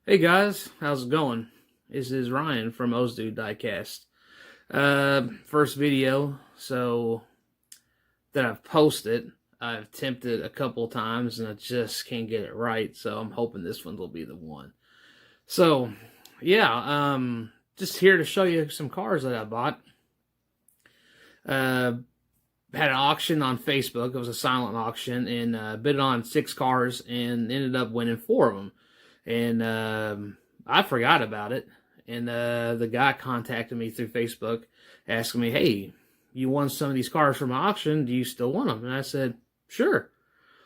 Hey guys, how's it going? This is Ryan from Ozdu Diecast. First video, so that I've posted. I've attempted a couple times and I just can't get it right, so I'm hoping this one will be the one. So, yeah, just here to show you some cars that I bought. Uh, had an auction on Facebook. It was a silent auction, and bid on 6 cars and ended up winning 4 of them. And I forgot about it. And the guy contacted me through Facebook, asking me, "Hey, you won some of these cars from my auction. Do you still want them?" And I said, "Sure."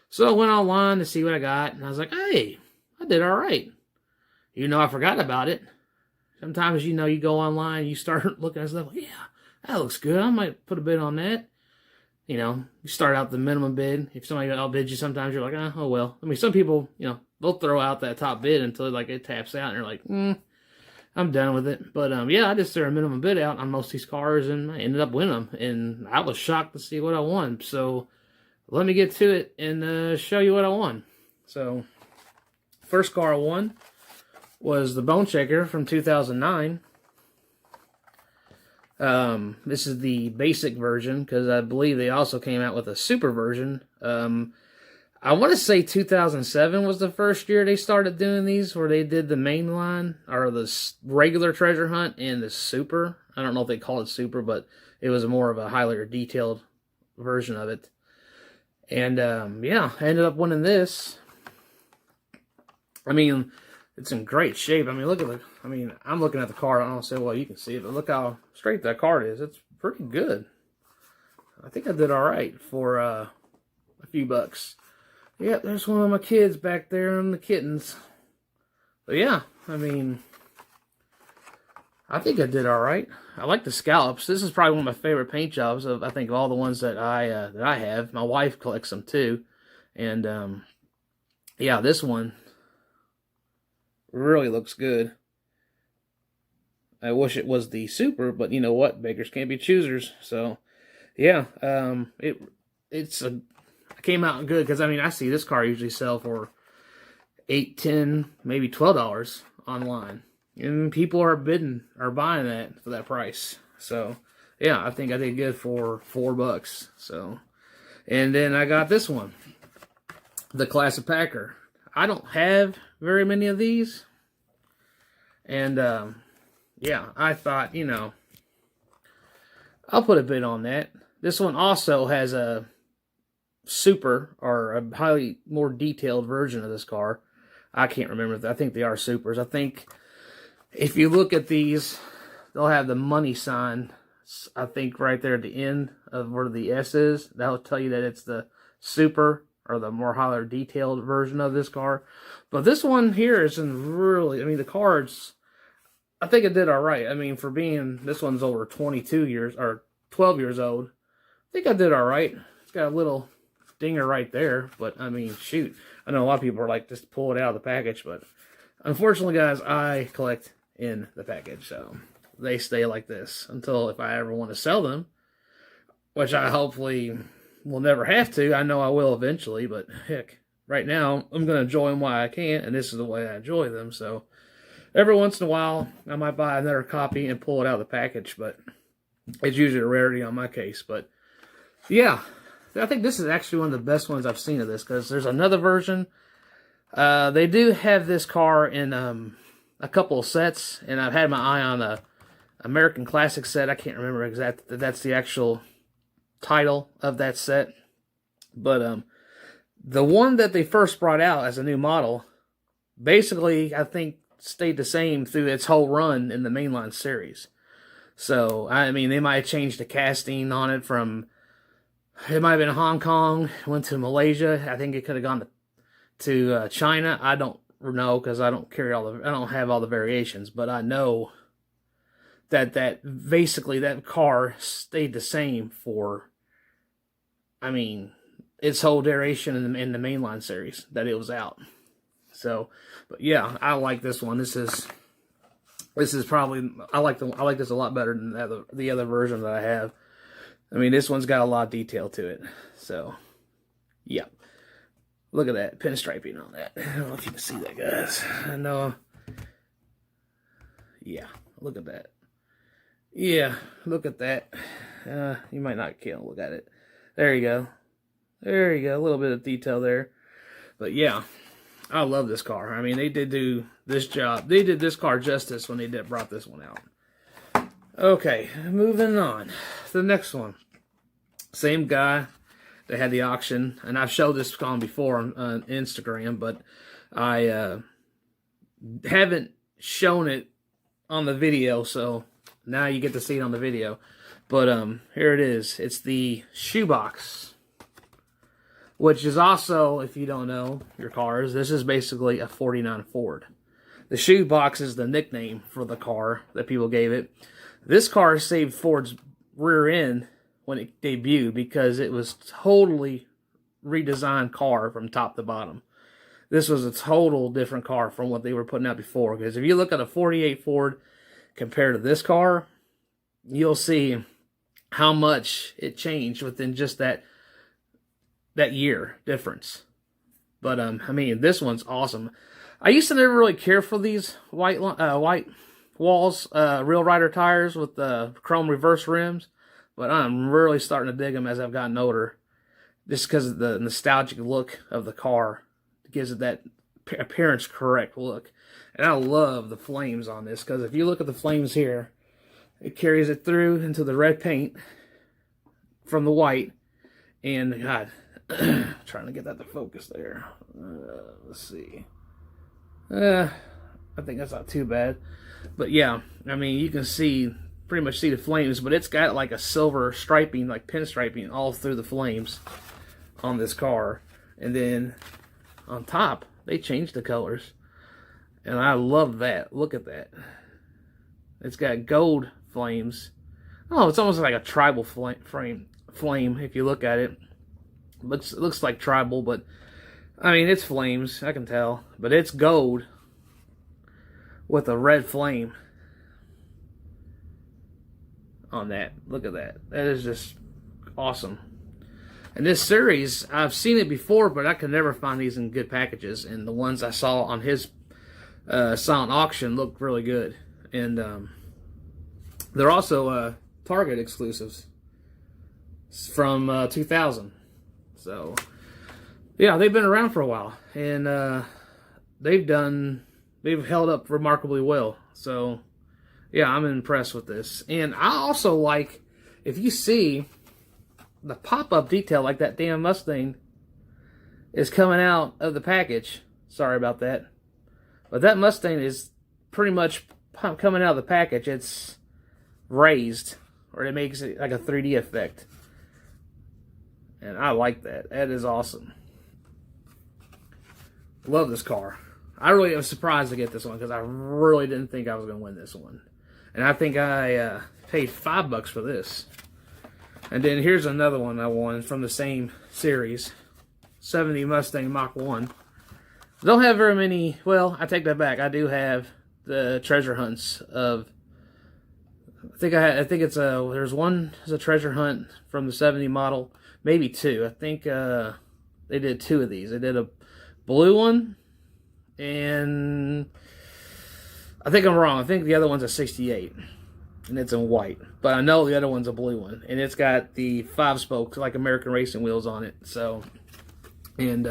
So I went online to see what I got, and I was like, "Hey, I did all right." I forgot about it. Sometimes, you go online, you start looking at stuff, like, yeah, that looks good. I might put a bid on that. You start out the minimum bid. If somebody outbids you, sometimes you're like, oh well. I mean, some people, they'll throw out that top bid until like it taps out, and you're like, I'm done with it. But yeah, I just threw a minimum bid out on most of these cars, and I ended up winning them, and I was shocked to see what I won. So let me get to it and show you what I won. So first car I won was the Bone Checker from 2009. This is the basic version, because I believe they also came out with a super version. I want to say 2007 was the first year they started doing these, where they did the main line, or the regular treasure hunt, and the super. I don't know if they call it super, but it was more of a highly detailed version of it. And, yeah, I ended up winning this. I mean, it's in great shape. I mean, look at the, I'm looking at the card. I don't say, well, you can see it, but look how straight that card is. It's pretty good. I think I did all right for a few bucks. Yep, there's one of my kids back there and the kittens. But yeah, I think I did all right. I like the scallops. This is probably one of my favorite paint jobs of, I think, of all the ones that I have. My wife collects them too. And yeah, this one really looks good. I wish it was the super, but you know what? Beggars can't be choosers. So, yeah, it came out good, because I see this car usually sell for $8, $10, maybe $12 online, and people are buying that for that price. So, yeah, I think I did good for $4. So, and then I got this one, the Classic Packer. I don't have very many of these. And, yeah, I thought, I'll put a bid on that. This one also has a super, or a highly more detailed version of this car. I can't remember. I think they are supers. I think if you look at these, they'll have the money sign, I think, right there at the end of where the S is. That'll tell you that it's the super, or the more highly detailed version of this car. But this one here is in really, the cards, I think it did all right. For being, this one's over 22 years, or 12 years old, I think I did all right. It's got a little dinger right there, but shoot. I know a lot of people are like, just pull it out of the package, but unfortunately, guys, I collect in the package, so they stay like this until if I ever want to sell them, which I hopefully will never have to. I know I will eventually, but heck, right now, I'm going to enjoy them while I can, and this is the way I enjoy them. So every once in a while, I might buy another copy and pull it out of the package, but it's usually a rarity on my case. But yeah, I think this is actually one of the best ones I've seen of this, because there's another version. They do have this car in a couple of sets, and I've had my eye on the American Classic set. I can't remember exactly. That's the actual title of that set. But the one that they first brought out as a new model, basically, I think, stayed the same through its whole run in the mainline series. So, they might have changed the casting on it from, it might have been Hong Kong, went to Malaysia. I think it could have gone to China. I don't know, because I don't have all the variations, but I know that basically that car stayed the same for, its whole duration in the mainline series that it was out. So, but yeah, I like this one. This is probably, I like this a lot better than the other version that I have. This one's got a lot of detail to it. So, yeah. Look at that pinstriping on that. I don't know if you can see that, guys. I know Yeah, look at that. Yeah, look at that. You might not can't look at it. There you go. There you go. A little bit of detail there. But yeah, I love this car. I mean, they did do this job. They did this car justice when they brought this one out. Okay, moving on. The next one. Same guy that had the auction. And I've showed this on before on Instagram, but I haven't shown it on the video, so now you get to see it on the video. But here it is. It's the shoebox, which is also, if you don't know your cars, this is basically a 49 Ford. The shoebox is the nickname for the car that people gave it. This car saved Ford's rear end when it debuted because it was totally redesigned car from top to bottom. This was a total different car from what they were putting out before. Because if you look at a 48 Ford compared to this car, you'll see how much it changed within just that year difference. But I mean, this one's awesome. I used to never really care for these white walls, Real Rider tires with the chrome reverse rims, but I'm really starting to dig them as I've gotten older, just because of the nostalgic look of the car. It gives it that appearance correct look. And I love the flames on this, because if you look at the flames here, it carries it through into the red paint from the white. And God, trying to get that to focus there. Let's see. I think that's not too bad. But yeah, I mean, you can see, pretty much see the flames, but it's got like a silver striping, like pinstriping all through the flames on this car. And then on top, they changed the colors. And I love that. Look at that. It's got gold flames. Oh, it's almost like a tribal flame if you look at it. But it looks like tribal, but I mean, it's flames, I can tell. But it's gold with a red flame on that. Look at that. That is just awesome. And this series, I've seen it before, but I could never find these in good packages. And the ones I saw on his silent auction looked really good. And they're also Target exclusives from 2000. So, yeah, they've been around for a while. And they've held up remarkably well. So, yeah, I'm impressed with this. And I also like, if you see the pop-up detail, like that damn Mustang is coming out of the package. Sorry about that. But that Mustang is pretty much coming out of the package. It's raised, or it makes it like a 3D effect. And I like that. That is awesome. Love this car. I really was surprised to get this one because I really didn't think I was going to win this one. And I think I paid $5 for this. And then here's another one I won from the same series. 70 Mustang Mach 1. Don't have very many. Well, I take that back. I do have the treasure hunts of. I think it's a. There's one as a treasure hunt from the 70 model, maybe two. I think they did two of these. They did a blue one, and I think I'm wrong. I think the other one's a 68, and it's in white. But I know the other one's a blue one, and it's got the 5-spoke like American racing wheels on it. So, and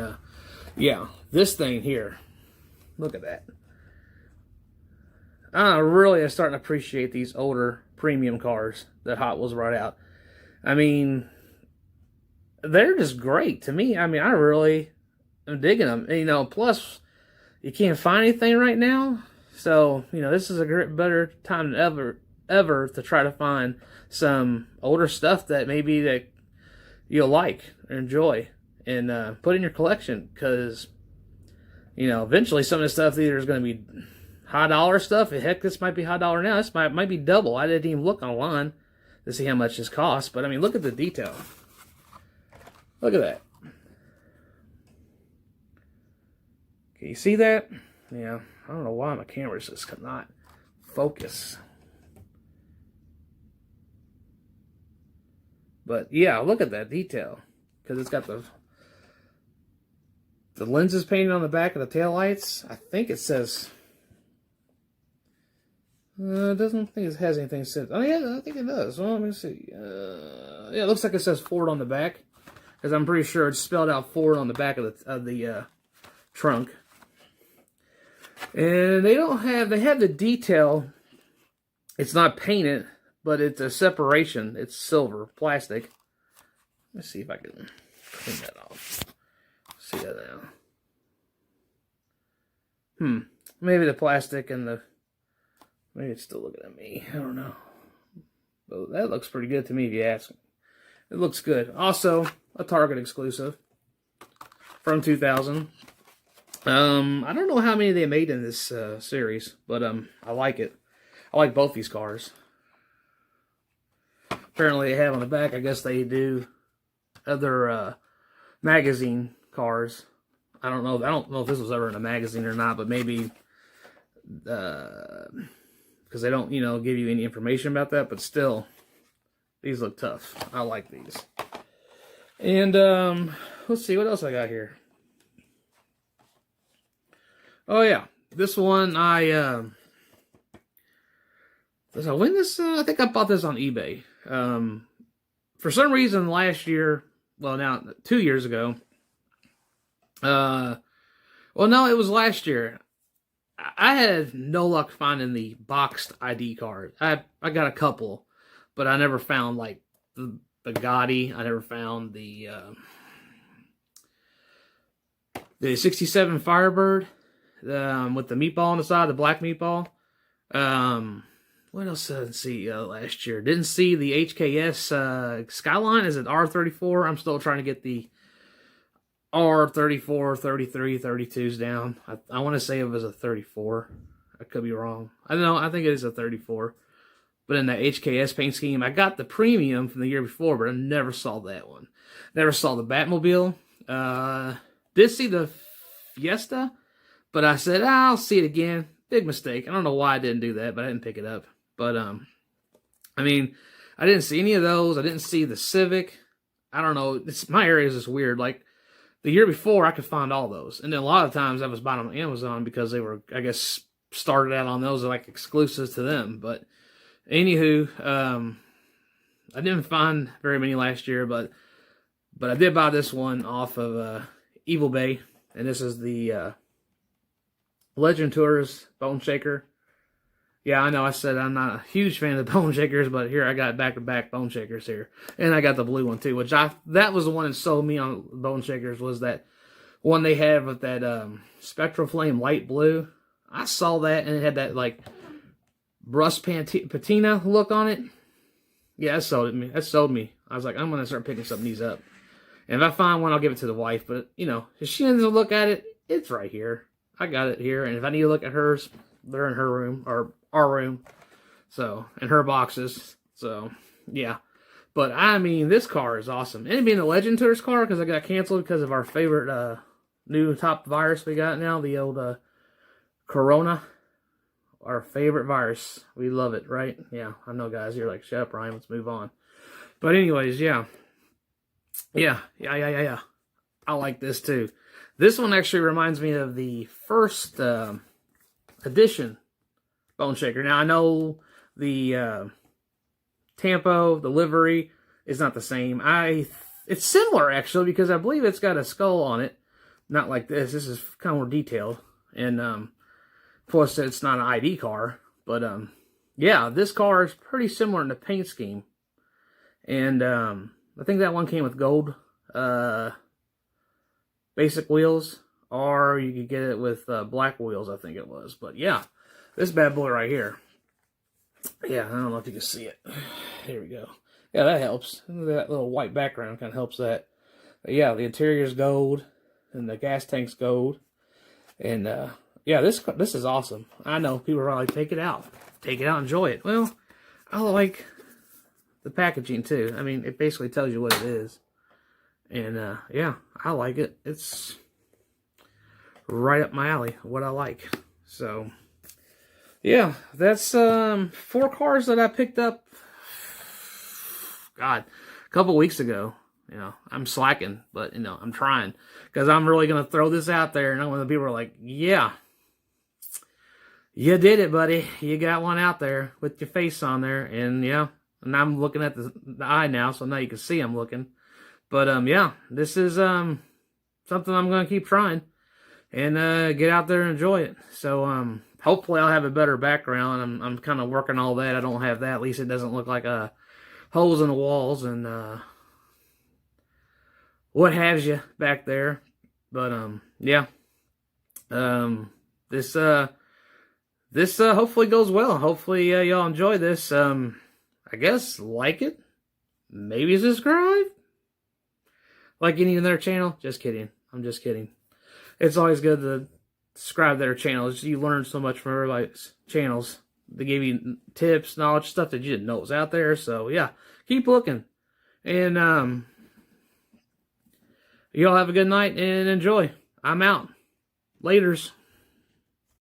yeah, this thing here. Look at that. I really am starting to appreciate these older premium cars that Hot Wheels brought out. I mean, they're just great to me. I mean, I really am digging them. And, you know, plus, you can't find anything right now. So, you know, this is a better time than ever to try to find some older stuff that maybe that you'll like or enjoy and put in your collection. Because, you know, eventually some of the stuff either is going to be high dollar stuff. Heck, this might be high dollar now. This might be double. I didn't even look online to see how much this costs. But, I mean, look at the detail. Look at that. Can you see that? Yeah. I don't know why my camera just cannot focus. But, yeah, look at that detail. Because it's got the lenses painted on the back of the taillights. I think it says... Doesn't think it has anything said. Oh yeah, I think it does. Well, let me see. Yeah, it looks like it says Ford on the back, because I'm pretty sure it's spelled out Ford on the back of the trunk. And they don't have. They have the detail. It's not painted, but it's a separation. It's silver plastic. Let's see if I can clean that off. See that now. Maybe the plastic and the... Maybe it's still looking at me. I don't know. But that looks pretty good to me, if you ask me. It looks good. Also, a Target exclusive from 2000. I don't know how many they made in this series, but I like it. I like both these cars. Apparently, they have on the back, I guess they do other magazine cars. I don't know if this was ever in a magazine or not, but maybe because they don't, give you any information about that. But still, these look tough. I like these. And let's see what else I got here. Oh yeah, this one I win this. I think I bought this on eBay. For some reason last year, well now 2 years ago. Well no, it was last year. I had no luck finding the boxed ID card. I got a couple, but I never found like the Bugatti. I never found the 67 Firebird with the meatball on the side, the black meatball. What else did I see last year? Didn't see the HKS Skyline. Is it R34? I'm still trying to get the R34, 33, 32s down. I want to say it was a 34. I could be wrong. I don't know. I think it is a 34. But in the HKS paint scheme, I got the premium from the year before, but I never saw that one. Never saw the Batmobile. Did see the Fiesta, but I said, I'll see it again. Big mistake. I don't know why I didn't do that, but I didn't pick it up. But, I mean, I didn't see any of those. I didn't see the Civic. I don't know. My area is just weird. Like, the year before, I could find all those. And then a lot of times I was buying them on Amazon because they were, I guess, started out on those like exclusives to them. But, anywho, I didn't find very many last year, but I did buy this one off of Evil Bay. And this is the Legend Tours Bone Shaker. Yeah, I know I said I'm not a huge fan of the Bone Shakers, but here I got back-to-back Bone Shakers here. And I got the blue one too, which that was the one that sold me on Bone Shakers, was that one they had with that Spectral Flame light blue. I saw that and it had that like rust patina look on it. Yeah, that sold me. I was like, I'm going to start picking some of these up. And if I find one, I'll give it to the wife. But, if she doesn't look at it, it's right here. I got it here. And if I need to look at hers, they're in her room, or our room. So, in her boxes. So, yeah. But, I mean, this car is awesome. And it being a Legend Tours car, because I got canceled because of our favorite new top virus we got now, the old Corona. Our favorite virus. We love it, right? Yeah, I know, guys. You're like, shut up, Ryan. Let's move on. But anyways, yeah. Yeah. I like this, too. This one actually reminds me of the first edition Bone Shaker. Now, I know the Tampo, the livery, is not the same. It's similar, actually, because I believe it's got a skull on it. Not like this. This is kind of more detailed. And, of course, it's not an ID car. But, yeah, this car is pretty similar in the paint scheme. And, I think that one came with gold basic wheels. Or you could get it with black wheels, I think it was. But, yeah, this bad boy right here. Yeah, I don't know if you can see it. Here we go. Yeah, that helps. That little white background kind of helps that. But yeah, the interior's gold. And the gas tank's gold. And, yeah, this is awesome. I know people are like, take it out. Take it out, enjoy it. Well, I like the packaging, too. I mean, it basically tells you what it is. And, yeah, I like it. It's right up my alley, what I like. So, yeah, that's 4 cars that I picked up, God, a couple weeks ago. I'm slacking, but, I'm trying. Because I'm really going to throw this out there, and I'm one of the people who are like, yeah, You did it, buddy. You got one out there with your face on there, and yeah, and I'm looking at the eye now, so now you can see I'm looking. But yeah, this is something I'm gonna keep trying and get out there and enjoy it. So hopefully I'll have a better background. I'm kind of working all that. I don't have that. At least it doesn't look like holes in the walls and what have you back there. But yeah, this hopefully goes well. Hopefully y'all enjoy this. I guess like it, maybe subscribe, like any of their channel. Just kidding. I'm just kidding. It's always good to subscribe to their channels. You learn so much from everybody's channels. They give you tips, knowledge, stuff that you didn't know was out there. So yeah, keep looking. And y'all have a good night and enjoy. I'm out. Laters.